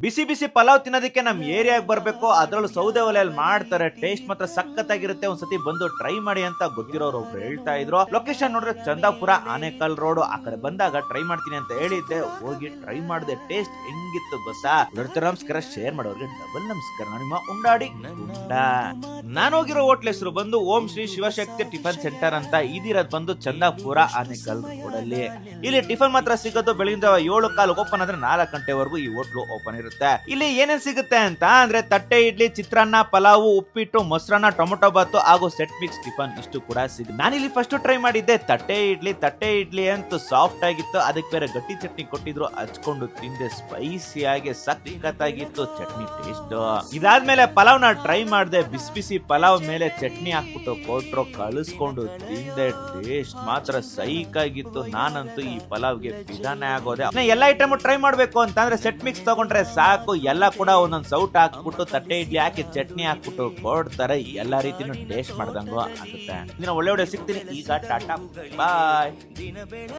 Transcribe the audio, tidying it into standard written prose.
ಬಿಸಿ ಬಿಸಿ ಪಲಾವ್ ತಿನ್ನೋದಕ್ಕೆ ನಮ್ ಏರಿಯಾಗ ಬರ್ಬೇಕು, ಅದ್ರಲ್ಲೂ ಸೌದೆ ಒಲೆಯಲ್ಲಿ ಮಾಡ್ತಾರೆ. ಟೇಸ್ಟ್ ಮಾತ್ರ ಸಖತ್ತಾಗಿರುತ್ತೆ. ಒಂದ್ಸತಿ ಬಂದು ಟ್ರೈ ಮಾಡಿ ಅಂತ ಗೊತ್ತಿರೋರು ಒಬ್ರು ಹೇಳ್ತಾ ಇದ್ರು. ಲೊಕೇಶನ್ ನೋಡ್ರೆ ಚಂದಾಪುರ ಆನೇಕಲ್ ರೋಡ್. ಆ ಕಡೆ ಬಂದಾಗ ಟ್ರೈ ಮಾಡ್ತೀನಿ ಅಂತ ಹೇಳಿದ್ದೆ, ಹೋಗಿ ಟ್ರೈ ಮಾಡಿದೆ. ಟೇಸ್ಟ್ ಹೆಂಗಿತ್ತು ಗೊತ್ತಾ? ನಮಸ್ಕಾರ, ಶೇರ್ ಮಾಡೋರಿಗೆ ಡಬಲ್ ನಮಸ್ಕಾರ. ನಿಮ್ಮ ಉಂಡಾಡಿ ಗುಂಡ. ನಾನು ಹೋಗಿರೋ ಹೋಟ್ಲ್ ಹೆಸರು ಬಂದು ಓಂ ಶ್ರೀ ಶಿವಶಕ್ತಿ ಟಿಫನ್ ಸೆಂಟರ್ ಅಂತ. ಇದಿರೋದ್ ಬಂದು ಚಂದಾಪುರ ಆನೇಕಲ್ ರೋಡ್ ಅಲ್ಲಿ. ಇಲ್ಲಿ ಟಿಫನ್ ಮಾತ್ರ ಸಿಗೋದು ಬೆಳಿಗ್ಗೆ 7:15 ಓಪನ್ ಆದ್ರೆ 4 ಗಂಟೆವರೆಗೂ ಈ ಹೋಟ್ಲು ಓಪನ್ ಇರುತ್ತೆ. ಇಲ್ಲಿ ಏನೇನ್ ಸಿಗುತ್ತೆ ಅಂತ ಅಂದ್ರೆ ತಟ್ಟೆ ಇಡ್ಲಿ, ಚಿತ್ರಾನ್ನ, ಪಲಾವು, ಉಪ್ಪಿಟ್ಟು, ಮೊಸರನ್ನ, ಟೊಮೊಟೊ ಬಾತು ಹಾಗೂ ಸೆಟ್ ಮಿಕ್ಸ್ ಟಿಫನ್ ಇಷ್ಟು ಕೂಡ ಸಿಗುತ್ತೆ. ನಾನಿಲ್ಲಿ ಫಸ್ಟ್ ಟ್ರೈ ಮಾಡಿದ್ದೆ ತಟ್ಟೆ ಇಡ್ಲಿ ಅಂತೂ ಸಾಫ್ಟ್ ಆಗಿತ್ತು. ಅದಕ್ಕೆ ಬೇರೆ ಗಟ್ಟಿ ಚಟ್ನಿ ಕೊಟ್ಟಿದ್ರು, ಹಚ್ಕೊಂಡು ತಿಂದೆ. ಸ್ಪೈಸಿ ಆಗಿ ಸಖತ್ತಾಗಿತ್ತು ಚಟ್ನಿ ಟೇಸ್ಟ್. ಇದಾದ್ಮೇಲೆ ಪಲಾವ್ ನ ಟ್ರೈ ಮಾಡಿದೆ. ಬಿಸಿ ಬಿಸಿ ಪಲಾವ್ ಮೇಲೆ ಚಟ್ನಿ ಹಾಕ್ಬಿಟ್ಟು ಕೊಟ್ರು, ಕಳಿಸ್ಕೊಂಡು ತಿಂದೆ. ಟೇಸ್ಟ್ ಮಾತ್ರ ಸೈಕ್ ಆಗಿತ್ತು. ನಾನಂತೂ ಈ ಪಲಾವ್ಗೆ ಫಿದಾನೆ ಆಗೋದೆ. ಎಲ್ಲ ಐಟಮ್ ಟ್ರೈ ಮಾಡ್ಬೇಕು ಅಂತಂದ್ರೆ ಸೆಟ್ ಮಿಕ್ಸ್ ತಗೊಂಡ್ರೆ ಸಾಕು. ಎಲ್ಲ ಕೂಡ ಒಂದೊಂದ್ ಸೌಟ್ ಹಾಕ್ಬಿಟ್ಟು ತಟ್ಟೆ ಇಡ್ಲಿ ಹಾಕಿ ಚಟ್ನಿ ಹಾಕ್ಬಿಟ್ಟು ಕೊಡ್ತಾರೆ. ಎಲ್ಲಾ ರೀತಿನೂ ಟೇಸ್ಟ್ ಮಾಡ್ದಂಗು ಆಗುತ್ತೆ. ಒಳ್ಳೆ ಸಿಗ್ತೀನಿ ಈಗ. ಟಾಟಾ ಬಾಯ್.